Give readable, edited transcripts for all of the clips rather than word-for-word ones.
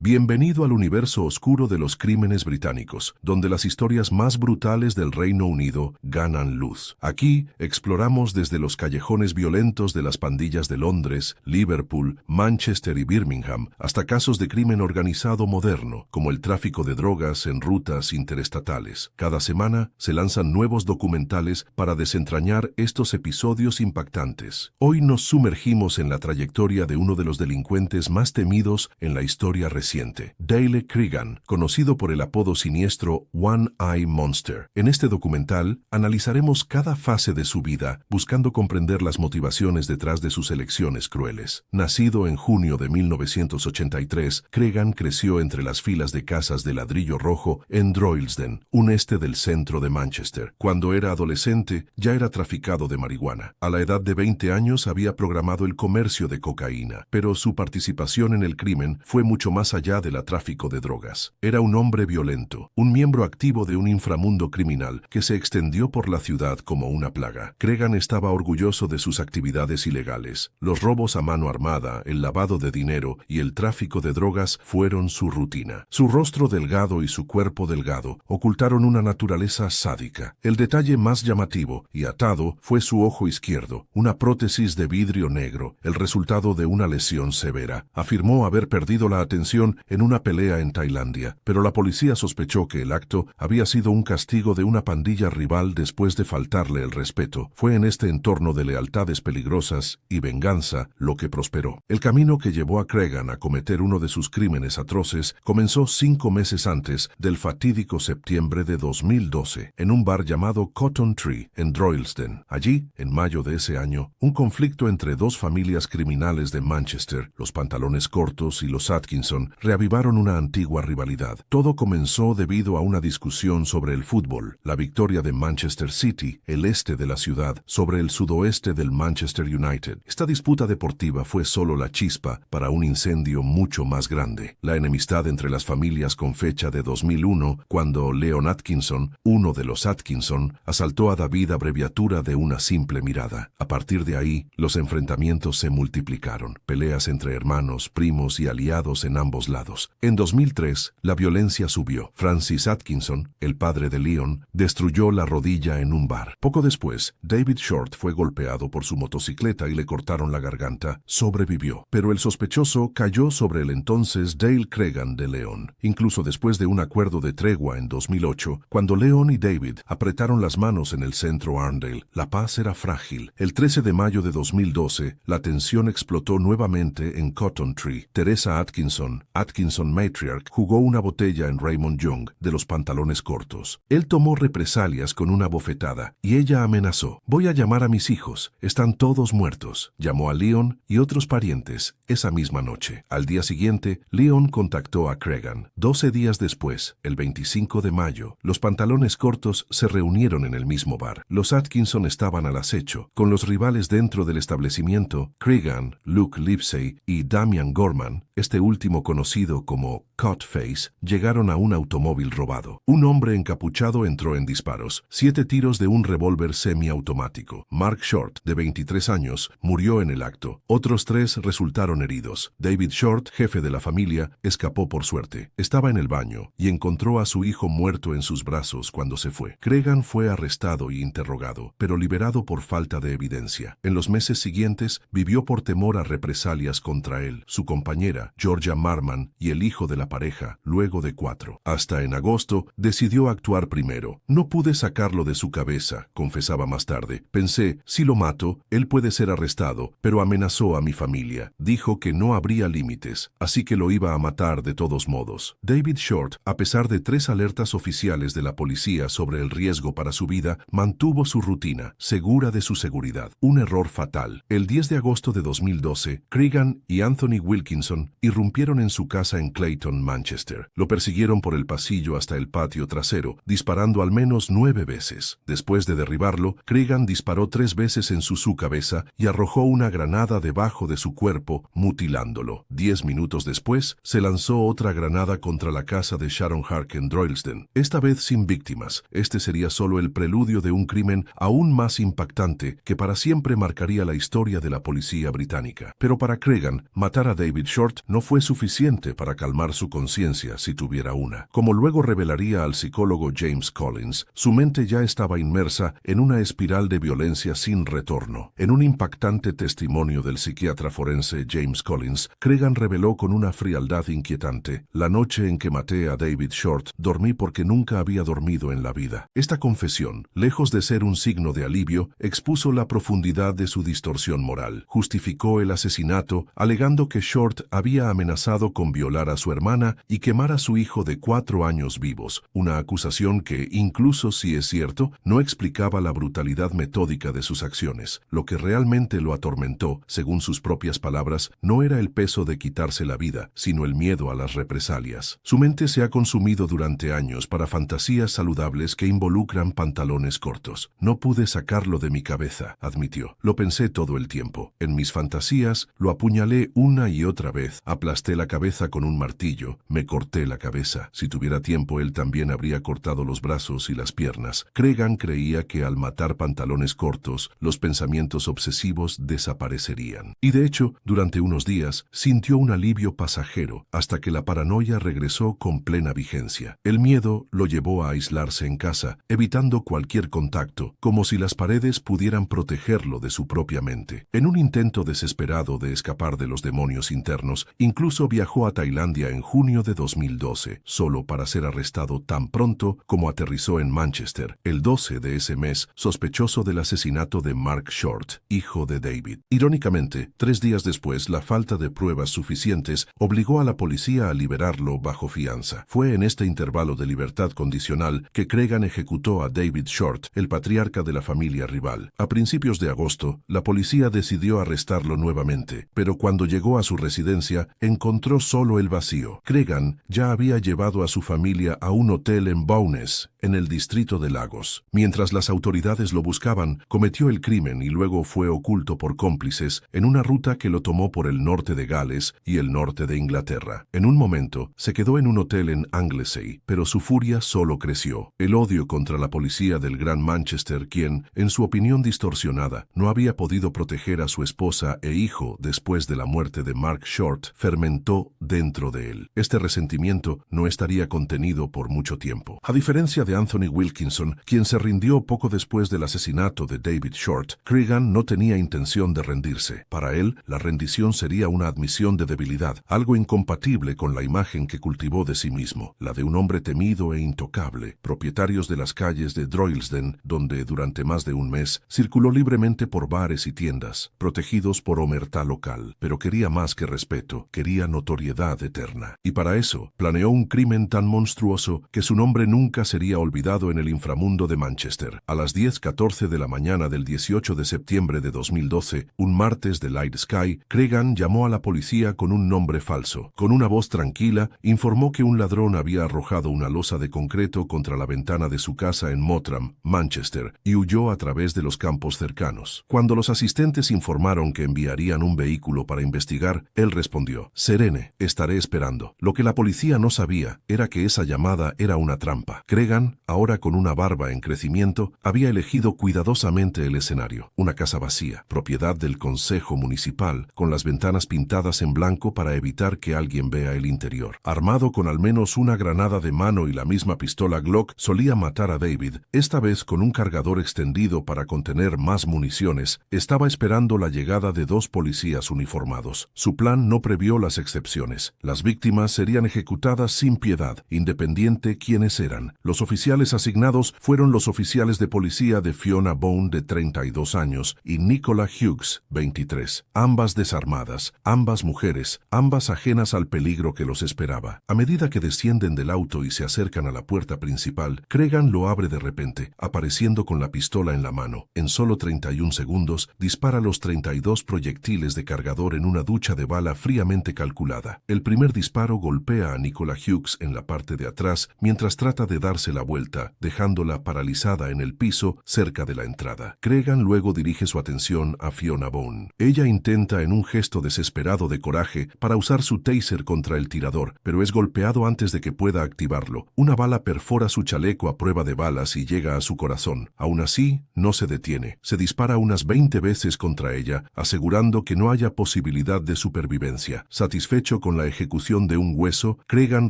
Bienvenido al universo oscuro de los crímenes británicos, donde las historias más brutales del Reino Unido ganan luz. Aquí exploramos desde los callejones violentos de las pandillas de Londres, Liverpool, Manchester y Birmingham, hasta casos de crimen organizado moderno, como el tráfico de drogas en rutas interestatales. Cada semana se lanzan nuevos documentales para desentrañar estos episodios impactantes. Hoy nos sumergimos en la trayectoria de uno de los delincuentes más temidos en la historia reciente. Dale Cregan, conocido por el apodo siniestro One Eye Monster. En este documental analizaremos cada fase de su vida, buscando comprender las motivaciones detrás de sus elecciones crueles. Nacido en junio de 1983, Cregan creció entre las filas de casas de ladrillo rojo en Droylsden, un este del centro de Manchester. Cuando era adolescente, ya era traficado de marihuana. A la edad de 20 años había programado el comercio de cocaína, pero su participación en el crimen fue mucho más allá del tráfico de drogas. Era un hombre violento, un miembro activo de un inframundo criminal que se extendió por la ciudad como una plaga. Cregan estaba orgulloso de sus actividades ilegales. Los robos a mano armada, el lavado de dinero y el tráfico de drogas fueron su rutina. Su rostro delgado y su cuerpo delgado ocultaron una naturaleza sádica. El detalle más llamativo y atado fue su ojo izquierdo, una prótesis de vidrio negro, el resultado de una lesión severa. Afirmó haber perdido la atención en una pelea en Tailandia, pero la policía sospechó que el acto había sido un castigo de una pandilla rival después de faltarle el respeto. Fue en este entorno de lealtades peligrosas y venganza lo que prosperó. El camino que llevó a Cregan a cometer uno de sus crímenes atroces comenzó 5 meses antes del fatídico septiembre de 2012, en un bar llamado Cotton Tree, en Droylsden. Allí, en mayo de ese año, un conflicto entre dos familias criminales de Manchester, los Pantalones Cortos y los Atkinson, reavivaron una antigua rivalidad. Todo comenzó debido a una discusión sobre el fútbol, la victoria de Manchester City, el este de la ciudad, sobre el sudoeste del Manchester United. Esta disputa deportiva fue solo la chispa para un incendio mucho más grande. La enemistad entre las familias con fecha de 2001, cuando Leon Atkinson, uno de los Atkinson, asaltó a David abreviatura de una simple mirada. A partir de ahí, los enfrentamientos se multiplicaron. Peleas entre hermanos, primos y aliados en ambos lados. En 2003, la violencia subió. Francis Atkinson, el padre de Leon, destruyó la rodilla en un bar. Poco después, David Short fue golpeado por su motocicleta y le cortaron la garganta. Sobrevivió, pero el sospechoso cayó sobre el entonces Dale Cregan de Leon. Incluso después de un acuerdo de tregua en 2008, cuando Leon y David apretaron las manos en el centro Arndale, la paz era frágil. El 13 de mayo de 2012, la tensión explotó nuevamente en Cotton Tree. Teresa Atkinson Matriarch, jugó una botella en Raymond Young, de los Pantalones Cortos. Él tomó represalias con una bofetada, y ella amenazó: «Voy a llamar a mis hijos, están todos muertos». Llamó a Leon y otros parientes esa misma noche. Al día siguiente, Leon contactó a Cregan. 12 días después, el 25 de mayo, los Pantalones Cortos se reunieron en el mismo bar. Los Atkinson estaban al acecho. Con los rivales dentro del establecimiento, Cregan, Luke Livesey y Damian Gorman, este último conocido como Cutface, llegaron a un automóvil robado. Un hombre encapuchado entró en disparos. 7 tiros de un revólver semiautomático. Mark Short, de 23 años, murió en el acto. Otros 3 resultaron heridos. David Short, jefe de la familia, escapó por suerte. Estaba en el baño y encontró a su hijo muerto en sus brazos cuando se fue. Cregan fue arrestado y interrogado, pero liberado por falta de evidencia. En los meses siguientes, vivió por temor a represalias contra él, su compañera, Georgia Marman, y el hijo de la pareja, luego de 4. Hasta en agosto, decidió actuar primero. «No pude sacarlo de su cabeza», confesaba más tarde. «Pensé, si lo mato, él puede ser arrestado, pero amenazó a mi familia. Dijo que no habría límites, así que lo iba a matar de todos modos». David Short, a pesar de 3 alertas oficiales de la policía sobre el riesgo para su vida, mantuvo su rutina, segura de su seguridad. Un error fatal. El 10 de agosto de 2012, Cregan y Anthony Wilkinson irrumpieron en su casa en Clayton, Manchester. Lo persiguieron por el pasillo hasta el patio trasero, disparando al menos 9 veces. Después de derribarlo, Cregan disparó 3 veces en su cabeza y arrojó una granada debajo de su cuerpo, mutilándolo. 10 minutos después, se lanzó otra granada contra la casa de Sharon Hark en Droylsden, esta vez sin víctimas. Este sería solo el preludio de un crimen aún más impactante que para siempre marcaría la historia de la policía británica. Pero para Cregan, matar a David Short no fue suficiente suficiente para calmar su conciencia si tuviera una. Como luego revelaría al psicólogo James Collins, su mente ya estaba inmersa en una espiral de violencia sin retorno. En un impactante testimonio del psiquiatra forense James Collins, Cregan reveló con una frialdad inquietante: la noche en que maté a David Short, dormí porque nunca había dormido en la vida. Esta confesión, lejos de ser un signo de alivio, expuso la profundidad de su distorsión moral. Justificó el asesinato, alegando que Short había amenazado con violar a su hermana y quemar a su hijo de 4 años vivos, una acusación que, incluso si es cierto, no explicaba la brutalidad metódica de sus acciones. Lo que realmente lo atormentó, según sus propias palabras, no era el peso de quitarse la vida, sino el miedo a las represalias. Su mente se ha consumido durante años para fantasías saludables que involucran pantalones cortos. No pude sacarlo de mi cabeza, admitió. Lo pensé todo el tiempo. En mis fantasías, lo apuñalé una y otra vez, aplasté la cabeza con un martillo, me corté la cabeza. Si tuviera tiempo, él también habría cortado los brazos y las piernas. Cregan creía que al matar pantalones cortos, los pensamientos obsesivos desaparecerían. Y de hecho, durante unos días, sintió un alivio pasajero, hasta que la paranoia regresó con plena vigencia. El miedo lo llevó a aislarse en casa, evitando cualquier contacto, como si las paredes pudieran protegerlo de su propia mente. En un intento desesperado de escapar de los demonios internos, incluso viajó a Tailandia en junio de 2012, solo para ser arrestado tan pronto como aterrizó en Manchester, el 12 de ese mes, sospechoso del asesinato de Mark Short, hijo de David. Irónicamente, 3 días después, la falta de pruebas suficientes obligó a la policía a liberarlo bajo fianza. Fue en este intervalo de libertad condicional que Cregan ejecutó a David Short, el patriarca de la familia rival. A principios de agosto, la policía decidió arrestarlo nuevamente, pero cuando llegó a su residencia, encontró solo el vacío. Cregan ya había llevado a su familia a un hotel en Bowness, en el distrito de Lagos. Mientras las autoridades lo buscaban, cometió el crimen y luego fue oculto por cómplices en una ruta que lo tomó por el norte de Gales y el norte de Inglaterra. En un momento, se quedó en un hotel en Anglesey, pero su furia solo creció. El odio contra la policía del Gran Manchester, quien, en su opinión distorsionada, no había podido proteger a su esposa e hijo después de la muerte de Mark Short, fermentó dentro de él. Este resentimiento no estaría contenido por mucho tiempo. A diferencia de Anthony Wilkinson, quien se rindió poco después del asesinato de David Short, Cregan no tenía intención de rendirse. Para él, la rendición sería una admisión de debilidad, algo incompatible con la imagen que cultivó de sí mismo, la de un hombre temido e intocable. Propietarios de las calles de Droylsden, donde durante más de un mes circuló libremente por bares y tiendas, protegidos por omertá local, pero quería más que respeto, quería notoriedad eterna. Y para eso, planeó un crimen tan monstruoso que su nombre nunca sería olvidado en el inframundo de Manchester. A las 10:14 de la mañana del 18 de septiembre de 2012, un martes de Light Sky, Cregan llamó a la policía con un nombre falso. Con una voz tranquila, informó que un ladrón había arrojado una losa de concreto contra la ventana de su casa en Mottram, Manchester, y huyó a través de los campos cercanos. Cuando los asistentes informaron que enviarían un vehículo para investigar, él respondió: «Serene, estaré esperando». Lo que la policía no sabía era que esa llamada era una trampa. Cregan, ahora con una barba en crecimiento, había elegido cuidadosamente el escenario. Una casa vacía, propiedad del Consejo Municipal, con las ventanas pintadas en blanco para evitar que alguien vea el interior. Armado con al menos una granada de mano y la misma pistola Glock solía matar a David, esta vez con un cargador extendido para contener más municiones, estaba esperando la llegada de 2 policías uniformados. Su plan no previó las excepciones. Las víctimas serían ejecutadas sin piedad, independiente quiénes eran. Los oficiales asignados fueron los oficiales de policía de Fiona Bone, de 32 años, y Nicola Hughes, 23, ambas desarmadas, ambas mujeres, ambas ajenas al peligro que los esperaba. A medida que descienden del auto y se acercan a la puerta principal, Cregan lo abre de repente, apareciendo con la pistola en la mano. En solo 31 segundos, dispara los 32 proyectiles de cargador en una ducha de bala fríamente calculada. El primer disparo golpea a Nicola Hughes en la parte de atrás, mientras trata de darse la vuelta, dejándola paralizada en el piso cerca de la entrada. Cregan luego dirige su atención a Fiona Bone. Ella intenta, en un gesto desesperado de coraje, para usar su taser contra el tirador, pero es golpeado antes de que pueda activarlo. Una bala perfora su chaleco a prueba de balas y llega a su corazón. Aún así, no se detiene. Se dispara unas 20 veces contra ella, asegurando que no haya posibilidad de supervivencia. Satisfecho con con la ejecución de un hueso, Cregan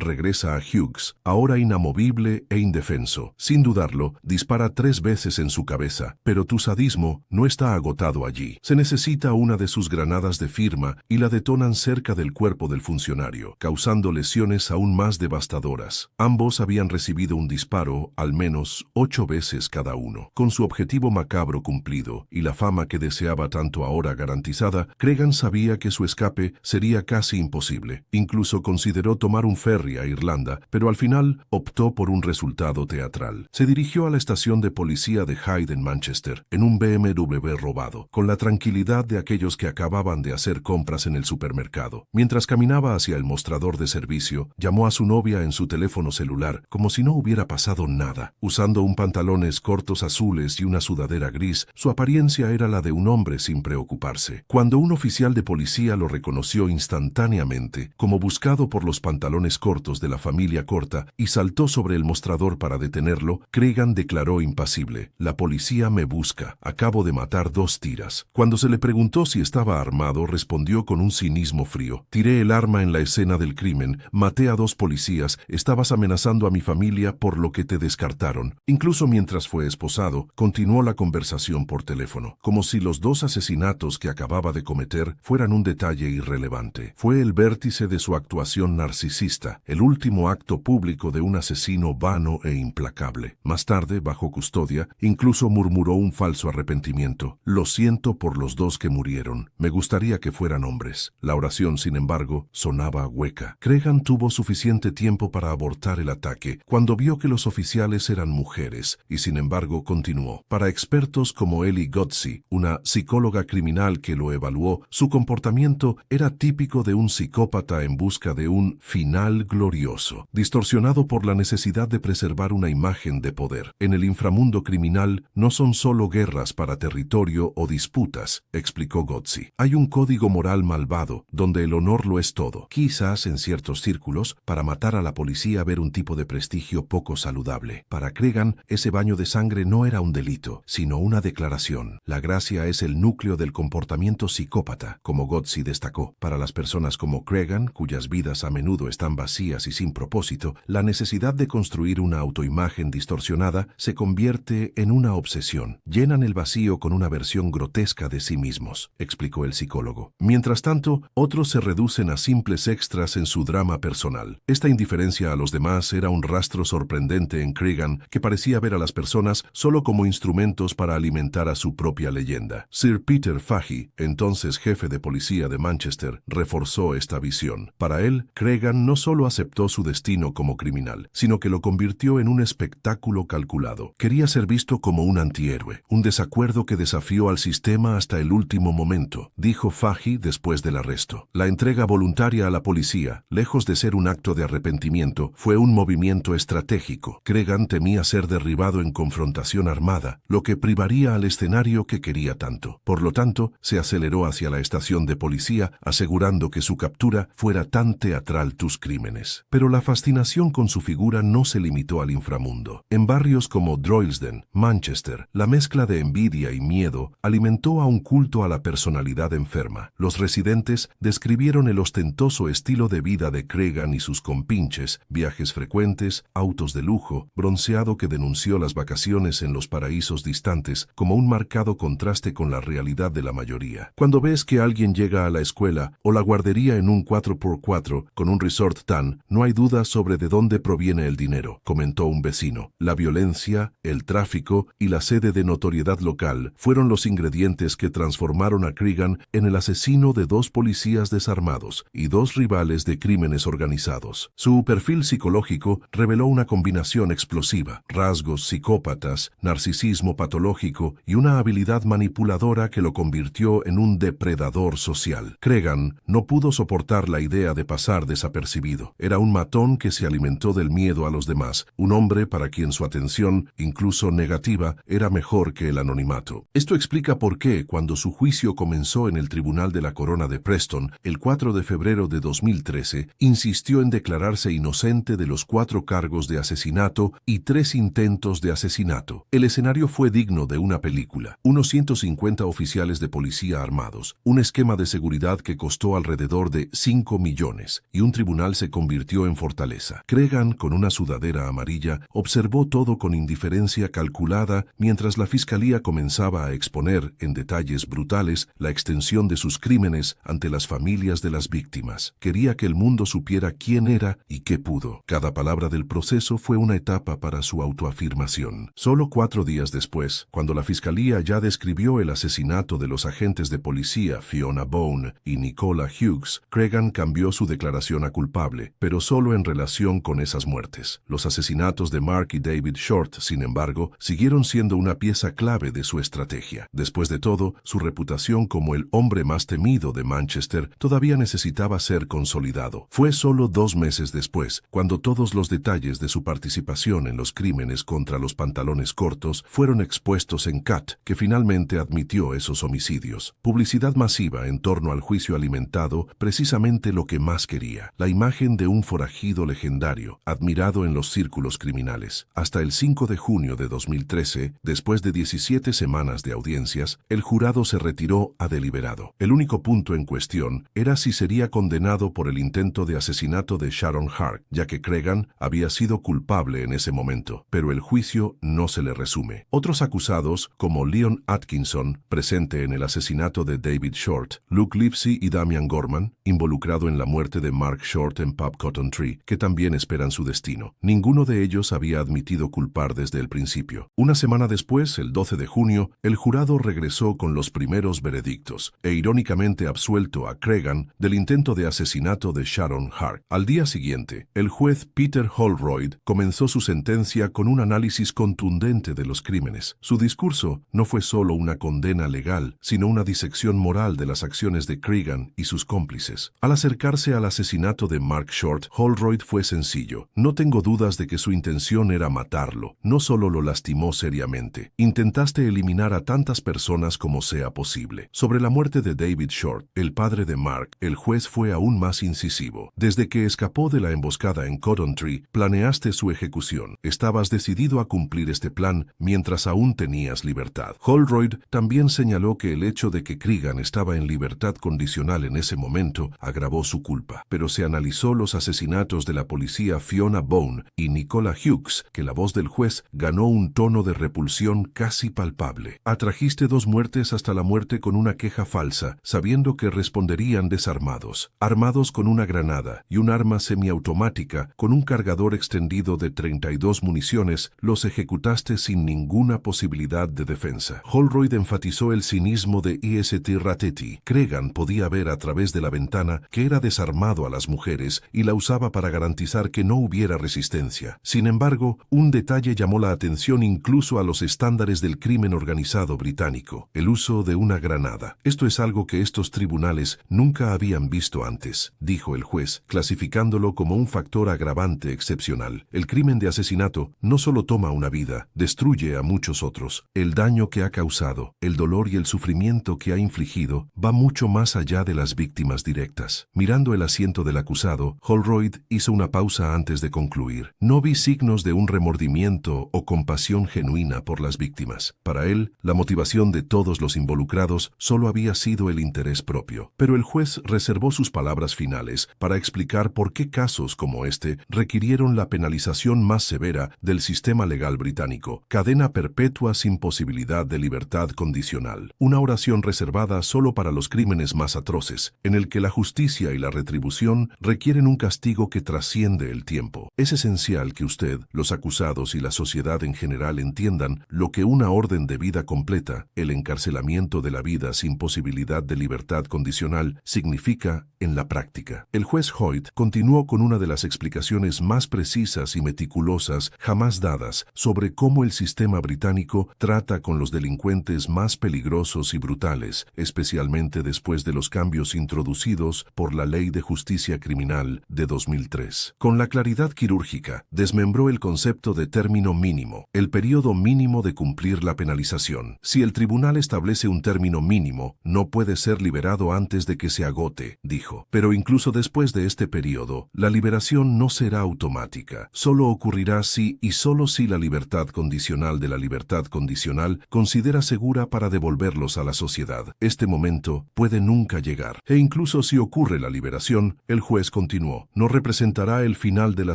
regresa a Hughes, ahora inamovible e indefenso. Sin dudarlo, dispara 3 veces en su cabeza, pero tu sadismo no está agotado allí. Se necesita una de sus granadas de firma y la detonan cerca del cuerpo del funcionario, causando lesiones aún más devastadoras. Ambos habían recibido un disparo al menos 8 veces cada uno. Con su objetivo macabro cumplido y la fama que deseaba tanto ahora garantizada, Cregan sabía que su escape sería casi imposible. Incluso consideró tomar un ferry a Irlanda, pero al final optó por un resultado teatral. Se dirigió a la estación de policía de Hyde en Manchester, en un BMW robado, con la tranquilidad de aquellos que acababan de hacer compras en el supermercado. Mientras caminaba hacia el mostrador de servicio, llamó a su novia en su teléfono celular, como si no hubiera pasado nada. Usando un pantalones cortos azules y una sudadera gris, su apariencia era la de un hombre sin preocuparse. Cuando un oficial de policía lo reconoció instantáneamente, como buscado por los pantalones cortos de la familia corta, y saltó sobre el mostrador para detenerlo, Cregan declaró impasible: «La policía me busca. Acabo de matar 2 tiras». Cuando se le preguntó si estaba armado, respondió con un cinismo frío: «Tiré el arma en la escena del crimen, maté a 2 policías, estabas amenazando a mi familia por lo que te descartaron». Incluso mientras fue esposado, continuó la conversación por teléfono, como si los 2 asesinatos que acababa de cometer fueran un detalle irrelevante. Fue el vértice de su actuación narcisista, el último acto público de un asesino vano e implacable. Más tarde, bajo custodia, incluso murmuró un falso arrepentimiento: «Lo siento por los 2 que murieron. Me gustaría que fueran hombres». La oración, sin embargo, sonaba hueca. Cregan tuvo suficiente tiempo para abortar el ataque cuando vio que los oficiales eran mujeres, y sin embargo continuó. Para expertos como Ellie Gotzi, una psicóloga criminal que lo evaluó, su comportamiento era típico de un psicópata en busca de un final glorioso, distorsionado por la necesidad de preservar una imagen de poder. En el inframundo criminal no son solo guerras para territorio o disputas, explicó Gotzi. Hay un código moral malvado, donde el honor lo es todo. Quizás en ciertos círculos, para matar a la policía ver un tipo de prestigio poco saludable. Para Cregan, ese baño de sangre no era un delito, sino una declaración. La gracia es el núcleo del comportamiento psicópata, como Gotzi destacó. Para las personas como Cregan, cuyas vidas a menudo están vacías y sin propósito, la necesidad de construir una autoimagen distorsionada se convierte en una obsesión. Llenan el vacío con una versión grotesca de sí mismos, explicó el psicólogo. Mientras tanto, otros se reducen a simples extras en su drama personal. Esta indiferencia a los demás era un rastro sorprendente en Cregan, que parecía ver a las personas solo como instrumentos para alimentar a su propia leyenda. Sir Peter Fahey, entonces jefe de policía de Manchester, reforzó esta visión. Para él, Cregan no solo aceptó su destino como criminal, sino que lo convirtió en un espectáculo calculado. Quería ser visto como un antihéroe, un desacuerdo que desafió al sistema hasta el último momento, dijo Fahey después del arresto. La entrega voluntaria a la policía, lejos de ser un acto de arrepentimiento, fue un movimiento estratégico. Cregan temía ser derribado en confrontación armada, lo que privaría al escenario que quería tanto. Por lo tanto, se aceleró hacia la estación de policía, asegurando que su captura fuera tan teatral tus crímenes. Pero la fascinación con su figura no se limitó al inframundo. En barrios como Droylsden, Manchester, la mezcla de envidia y miedo alimentó a un culto a la personalidad enferma. Los residentes describieron el ostentoso estilo de vida de Cregan y sus compinches: viajes frecuentes, autos de lujo, bronceado que denunció las vacaciones en los paraísos distantes como un marcado contraste con la realidad de la mayoría. Cuando ves que alguien llega a la escuela o la guardería en un 4x4 con un resort tan, no hay duda sobre de dónde proviene el dinero, comentó un vecino. La violencia, el tráfico y la sede de notoriedad local fueron los ingredientes que transformaron a Cregan en el asesino de 2 policías desarmados y 2 rivales de crímenes organizados. Su perfil psicológico reveló una combinación explosiva: rasgos psicópatas, narcisismo patológico y una habilidad manipuladora que lo convirtió en un depredador social. Cregan no pudo soportar la idea de pasar desapercibido. Era un matón que se alimentó del miedo a los demás, un hombre para quien su atención, incluso negativa, era mejor que el anonimato. Esto explica por qué, cuando su juicio comenzó en el Tribunal de la Corona de Preston, el 4 de febrero de 2013, insistió en declararse inocente de los 4 cargos de asesinato y 3 intentos de asesinato. El escenario fue digno de una película. Unos 150 oficiales de policía armados, un esquema de seguridad que costó alrededor de 5 millones, y un tribunal se convirtió en fortaleza. Cregan, con una sudadera amarilla, observó todo con indiferencia calculada mientras la fiscalía comenzaba a exponer, en detalles brutales, la extensión de sus crímenes ante las familias de las víctimas. Quería que el mundo supiera quién era y qué pudo. Cada palabra del proceso fue una etapa para su autoafirmación. Solo 4 días después, cuando la fiscalía ya describió el asesinato de los agentes de policía Fiona Bone y Nicola Hughes, Cregan cambió su declaración a culpable, pero solo en relación con esas muertes. Los asesinatos de Mark y David Short, sin embargo, siguieron siendo una pieza clave de su estrategia. Después de todo, su reputación como el hombre más temido de Manchester todavía necesitaba ser consolidado. Fue solo 2 meses después, cuando todos los detalles de su participación en los crímenes contra los pantalones cortos fueron expuestos en Cat, que finalmente admitió esos homicidios. Publicidad masiva en torno al juicio alimentado precisamente lo que más quería, la imagen de un forajido legendario, admirado en los círculos criminales. Hasta el 5 de junio de 2013, después de 17 semanas de audiencias, el jurado se retiró a deliberado. El único punto en cuestión era si sería condenado por el intento de asesinato de Sharon Hart, ya que Cregan había sido culpable en ese momento, pero el juicio no se le resume. Otros acusados, como Leon Atkinson, presente en el asesinato de David Short, Luke Livesey y Damian Gorman, involucrado en la muerte de Mark Short en Pub Cotton Tree, que también esperan su destino. Ninguno de ellos había admitido culpar desde el principio. Una semana después, el 12 de junio, el jurado regresó con los primeros veredictos, e irónicamente absuelto a Cregan del intento de asesinato de Sharon Hart. Al día siguiente, el juez Peter Holroyd comenzó su sentencia con un análisis contundente de los crímenes. Su discurso no fue solo una condena legal, sino una disección moral de las acciones de Cregan y sus cómplices. Al acercarse al asesinato de Mark Short, Holroyd fue sencillo. No tengo dudas de que su intención era matarlo. No solo lo lastimó seriamente. Intentaste eliminar a tantas personas como sea posible. Sobre la muerte de David Short, el padre de Mark, el juez fue aún más incisivo. Desde que escapó de la emboscada en Cotton Tree, planeaste su ejecución. Estabas decidido a cumplir este plan mientras aún tenías libertad. Holroyd también señaló que el hecho de que Cregan estaba en libertad condicional en ese momento agravó su culpa, pero se analizó los asesinatos de la policía Fiona Bone y Nicola Hughes, que la voz del juez ganó un tono de repulsión casi palpable. Atrajiste 2 muertes hasta la muerte con una queja falsa, sabiendo que responderían desarmados, armados con una granada y un arma semiautomática con un cargador extendido de 32 municiones. Los ejecutaste sin ninguna posibilidad de defensa. Holroyd enfatizó el cinismo de E.S.T. Ratetti. Cregan podía ver a través de la ventana que era desarmado a las mujeres y la usaba para garantizar que no hubiera resistencia. Sin embargo, un detalle llamó la atención incluso a los estándares del crimen organizado británico: el uso de una granada. Esto es algo que estos tribunales nunca habían visto antes, dijo el juez, clasificándolo como un factor agravante excepcional. El crimen de asesinato no solo toma una vida, destruye a muchos otros. El daño que ha causado, el dolor y el sufrimiento que ha infligido va mucho más allá de las víctimas directas. Mirando el asiento del acusado, Holroyd hizo una pausa antes de concluir. No vi signos de un remordimiento o compasión genuina por las víctimas. Para él, la motivación de todos los involucrados solo había sido el interés propio. Pero el juez reservó sus palabras finales para explicar por qué casos como este requirieron la penalización más severa del sistema legal británico: cadena perpetua sin posibilidad de libertad condicional. Una oración reservada solo para los crímenes más atroces, en el que la justicia y la retribución requieren un castigo que trasciende el tiempo. Es esencial que usted, los acusados y la sociedad en general entiendan lo que una orden de vida completa, el encarcelamiento de la vida sin posibilidad de libertad condicional, significa en la práctica. El juez Hoyt continuó con una de las explicaciones más precisas y meticulosas jamás dadas sobre cómo el sistema británico trata con los delincuentes más peligrosos y brutales, especialmente después de los cambios introducidos por la Ley de Justicia Criminal de 2003. Con la claridad quirúrgica, desmembró el concepto de término mínimo, el periodo mínimo de cumplir la penalización. Si el tribunal establece un término mínimo, no puede ser liberado antes de que se agote, dijo. Pero incluso después de este periodo, la liberación no será automática. Solo ocurrirá si y solo si la libertad condicional de la libertad condicional considera segura para devolverlos a la sociedad. Este momento puede nunca llegar. E incluso si ocurre ocurre la liberación, el juez continuó, no representará el final de la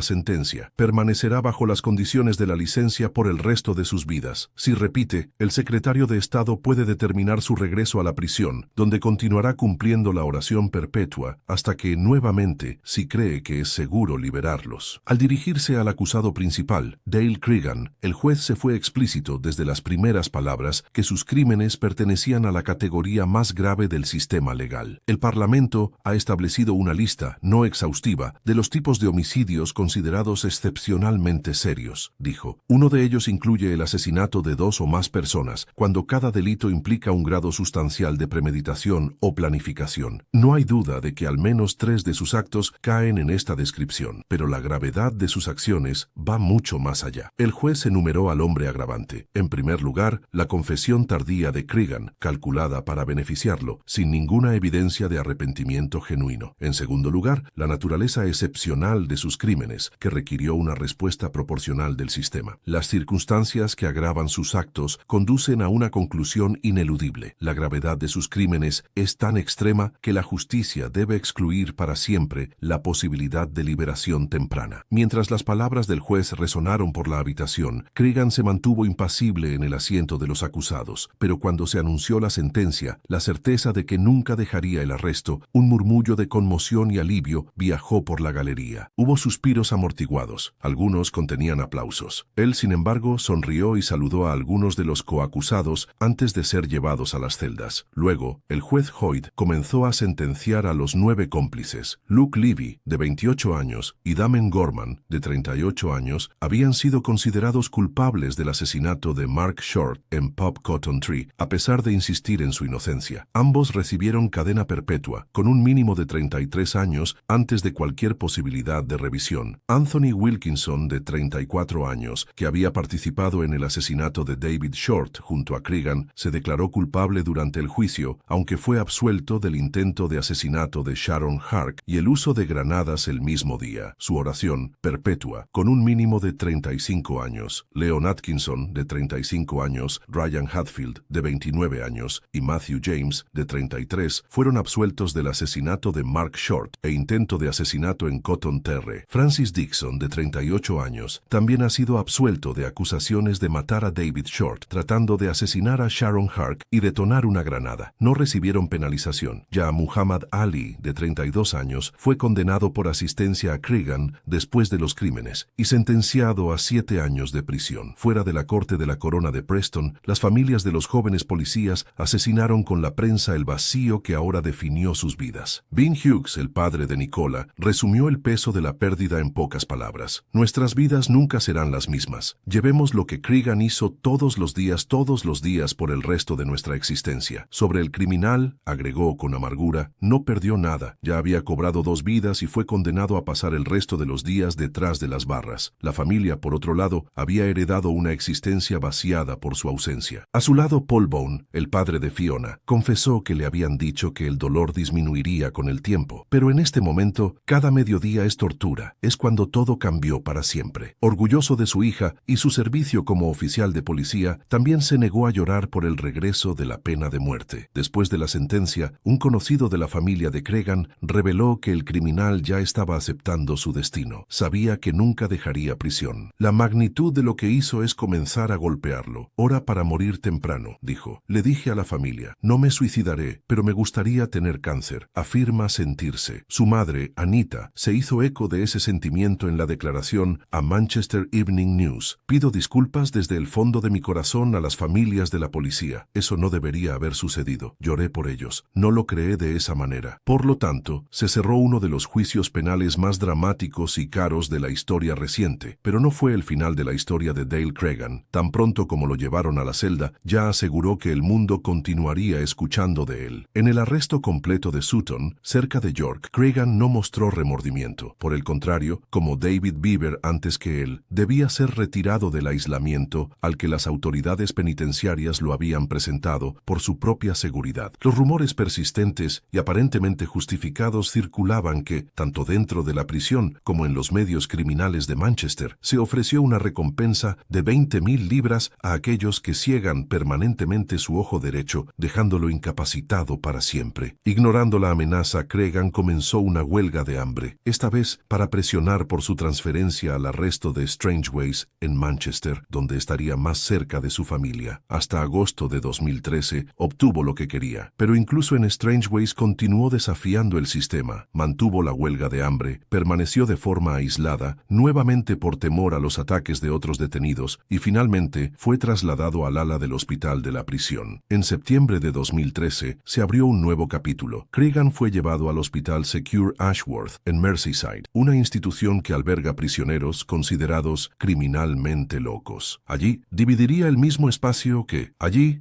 sentencia. Permanecerá bajo las condiciones de la licencia por el resto de sus vidas. Si repite, el secretario de Estado puede determinar su regreso a la prisión, donde continuará cumpliendo la oración perpetua hasta que, nuevamente, si cree que es seguro liberarlos. Al dirigirse al acusado principal, Dale Cregan, el juez se fue explícito desde las primeras palabras que sus crímenes pertenecían a la categoría más grave del sistema legal. El Parlamento ha establecido una lista, no exhaustiva, de los tipos de homicidios considerados excepcionalmente serios, dijo. Uno de ellos incluye el asesinato de 2 o más personas, cuando cada delito implica un grado sustancial de premeditación o planificación. No hay duda de que al menos 3 de sus actos caen en esta descripción, pero la gravedad de sus acciones va mucho más allá. El juez enumeró al hombre agravante. En primer lugar, la confesión tardía de Cregan, calculada para beneficiarlo, sin ninguna evidencia de arrepentimiento genuino. En segundo lugar, la naturaleza excepcional de sus crímenes, que requirió una respuesta proporcional del sistema. Las circunstancias que agravan sus actos conducen a una conclusión ineludible. La gravedad de sus crímenes es tan extrema que la justicia debe excluir para siempre la posibilidad de liberación temprana. Mientras las palabras del juez resonaron por la habitación, Cregan se mantuvo impasible en el asiento de los acusados, pero cuando se anunció la sentencia, la certeza de que nunca dejaría el arresto, un murmullo de conmoción y alivio viajó por la galería. Hubo suspiros amortiguados, algunos contenían aplausos. Él, sin embargo, sonrió y saludó a algunos de los coacusados antes de ser llevados a las celdas. Luego, el juez Hoyt comenzó a sentenciar a los 9 cómplices. Luke Levy, de 28 años, y Damon Gorman, de 38 años, habían sido considerados culpables del asesinato de Mark Short en Pop Cotton Tree, a pesar de insistir en su inocencia. Ambos recibieron cadena perpetua, con un mínimo de 33 años antes de cualquier posibilidad de revisión. Anthony Wilkinson, de 34 años, que había participado en el asesinato de David Short junto a Cregan, se declaró culpable durante el juicio, aunque fue absuelto del intento de asesinato de Sharon Hark y el uso de granadas el mismo día. Su oración, perpetua, con un mínimo de 35 años. Leon Atkinson, de 35 años, Ryan Hadfield, de 29 años, y Matthew James, de 33, fueron absueltos del asesinato de Mark Short e intento de asesinato en Cotton Terre. Francis Dixon, de 38 años, también ha sido absuelto de acusaciones de matar a David Short tratando de asesinar a Sharon Hark y detonar una granada. No recibieron penalización. Ya Muhammad Ali, de 32 años, fue condenado por asistencia a Cregan después de los crímenes y sentenciado a 7 años de prisión. Fuera de la corte de la corona de Preston, las familias de los jóvenes policías asesinaron con la prensa el vacío que ahora definió sus vidas. Vin Hughes, el padre de Nicola, resumió el peso de la pérdida en pocas palabras. Nuestras vidas nunca serán las mismas. Llevemos lo que Cregan hizo todos los días por el resto de nuestra existencia. Sobre el criminal, agregó con amargura, no perdió nada. Ya había cobrado 2 vidas y fue condenado a pasar el resto de los días detrás de las barras. La familia, por otro lado, había heredado una existencia vaciada por su ausencia. A su lado, Paul Bone, el padre de Fiona, confesó que le habían dicho que el dolor disminuiría con el tiempo. Pero en este momento, cada mediodía es tortura. Es cuando todo cambió para siempre. Orgulloso de su hija y su servicio como oficial de policía, también se negó a llorar por el regreso de la pena de muerte. Después de la sentencia, un conocido de la familia de Cregan reveló que el criminal ya estaba aceptando su destino. Sabía que nunca dejaría prisión. La magnitud de lo que hizo es comenzar a golpearlo. Hora para morir temprano, dijo. Le dije a la familia, no me suicidaré, pero me gustaría tener cáncer. Afirma sentirse. Su madre, Anita, se hizo eco de ese sentimiento en la declaración a Manchester Evening News. Pido disculpas desde el fondo de mi corazón a las familias de la policía. Eso no debería haber sucedido. Lloré por ellos. No lo creé de esa manera. Por lo tanto, se cerró uno de los juicios penales más dramáticos y caros de la historia reciente, pero no fue el final de la historia de Dale Cregan. Tan pronto como lo llevaron a la celda, ya aseguró que el mundo continuaría escuchando de él. En el arresto completo de Sutton, cerca de York, Cregan no mostró remordimiento. Por el contrario, como David Beaver antes que él, debía ser retirado del aislamiento al que las autoridades penitenciarias lo habían presentado por su propia seguridad. Los rumores persistentes y aparentemente justificados circulaban que, tanto dentro de la prisión como en los medios criminales de Manchester, se ofreció una recompensa de 20.000 libras a aquellos que ciegan permanentemente su ojo derecho, dejándolo incapacitado para siempre. Ignorando la amenaza amenaza, Cregan comenzó una huelga de hambre, esta vez para presionar por su transferencia al arresto de Strangeways en Manchester, donde estaría más cerca de su familia. Hasta agosto de 2013 obtuvo lo que quería, pero incluso en Strangeways continuó desafiando el sistema, mantuvo la huelga de hambre, permaneció de forma aislada, nuevamente por temor a los ataques de otros detenidos, y finalmente fue trasladado al ala del hospital de la prisión. En septiembre de 2013 se abrió un nuevo capítulo. Cregan fue llevado al Hospital Secure Ashworth, en Merseyside, una institución que alberga prisioneros considerados criminalmente locos. Allí dividiría el mismo espacio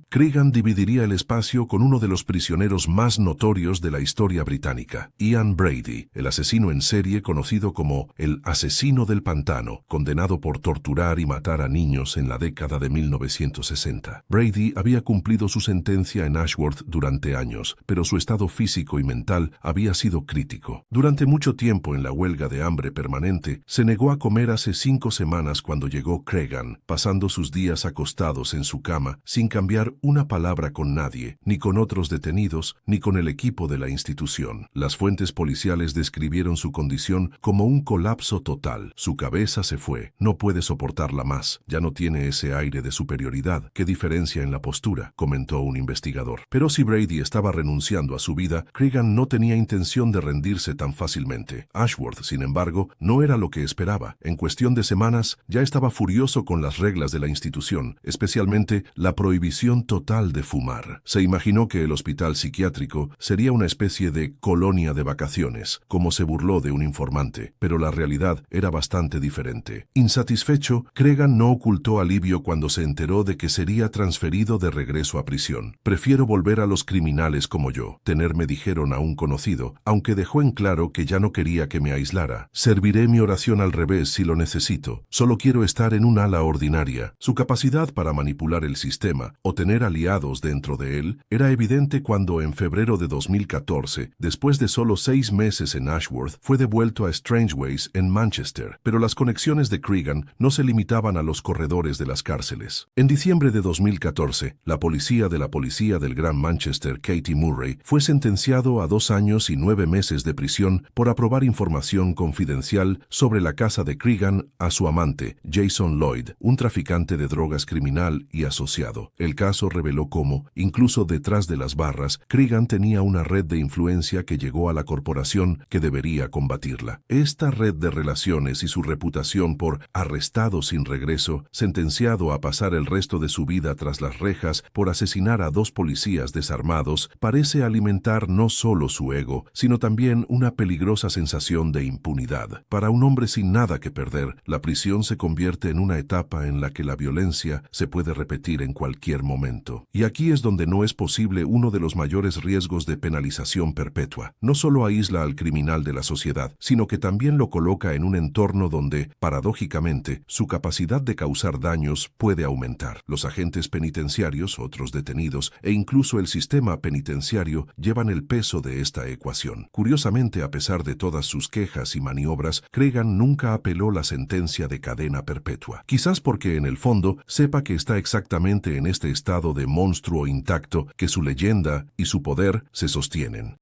Cregan dividiría el espacio con uno de los prisioneros más notorios de la historia británica, Ian Brady, el asesino en serie conocido como el asesino del pantano, condenado por torturar y matar a niños en la década de 1960. Brady había cumplido su sentencia en Ashworth durante años, pero su estado físico y mental había sido crítico. Durante mucho tiempo en la huelga de hambre permanente, se negó a comer hace 5 semanas cuando llegó Cregan, pasando sus días acostados en su cama, sin cambiar una palabra con nadie, ni con otros detenidos, ni con el equipo de la institución. Las fuentes policiales describieron su condición como un colapso total. Su cabeza se fue, no puede soportarla más, ya no tiene ese aire de superioridad que diferencia en la postura, comentó un investigador. Pero si Brady estaba renunciando a su vida, Cregan no tenía intención de rendirse tan fácilmente. Ashworth, sin embargo, no era lo que esperaba. En cuestión de semanas, ya estaba furioso con las reglas de la institución, especialmente la prohibición total de fumar. Se imaginó que el hospital psiquiátrico sería una especie de colonia de vacaciones, como se burló de un informante, pero la realidad era bastante diferente. Insatisfecho, Cregan no ocultó alivio cuando se enteró de que sería transferido de regreso a prisión. Prefiero volver a los criminales como yo, tenerme, dijeron a un conocido, aunque dejó en claro que ya no quería que me aislara. Serviré mi oración al revés si lo necesito. Solo quiero estar en un ala ordinaria. Su capacidad para manipular el sistema o tener aliados dentro de él era evidente cuando en febrero de 2014, después de solo 6 meses en Ashworth, fue devuelto a Strangeways en Manchester. Pero las conexiones de Cregan no se limitaban a los corredores de las cárceles. En diciembre de 2014, la policía del Gran Manchester, Katie Murray, fue sentenciado a 2 años y 9 meses de prisión por aprobar información confidencial sobre la casa de Cregan a su amante, Jason Lloyd, un traficante de drogas criminal y asociado. El caso reveló cómo, incluso detrás de las barras, Cregan tenía una red de influencia que llegó a la corporación que debería combatirla. Esta red de relaciones y su reputación por arrestado sin regreso, sentenciado a pasar el resto de su vida tras las rejas por asesinar a 2 policías desarmados, parece alimentar no solo su ego, sino también una peligrosa sensación de impunidad. Para un hombre sin nada que perder, la prisión se convierte en una etapa en la que la violencia se puede repetir en cualquier momento. Y aquí es donde no es posible uno de los mayores riesgos de penalización perpetua. No solo aísla al criminal de la sociedad, sino que también lo coloca en un entorno donde, paradójicamente, su capacidad de causar daños puede aumentar. Los agentes penitenciarios, otros detenidos e incluso el sistema penitenciario llevan el peso de esta ecuación. Curiosamente, a pesar de todas sus quejas y maniobras, Cregan nunca apeló la sentencia de cadena perpetua. Quizás porque en el fondo sepa que está exactamente en este estado de monstruo intacto que su leyenda y su poder se sostienen.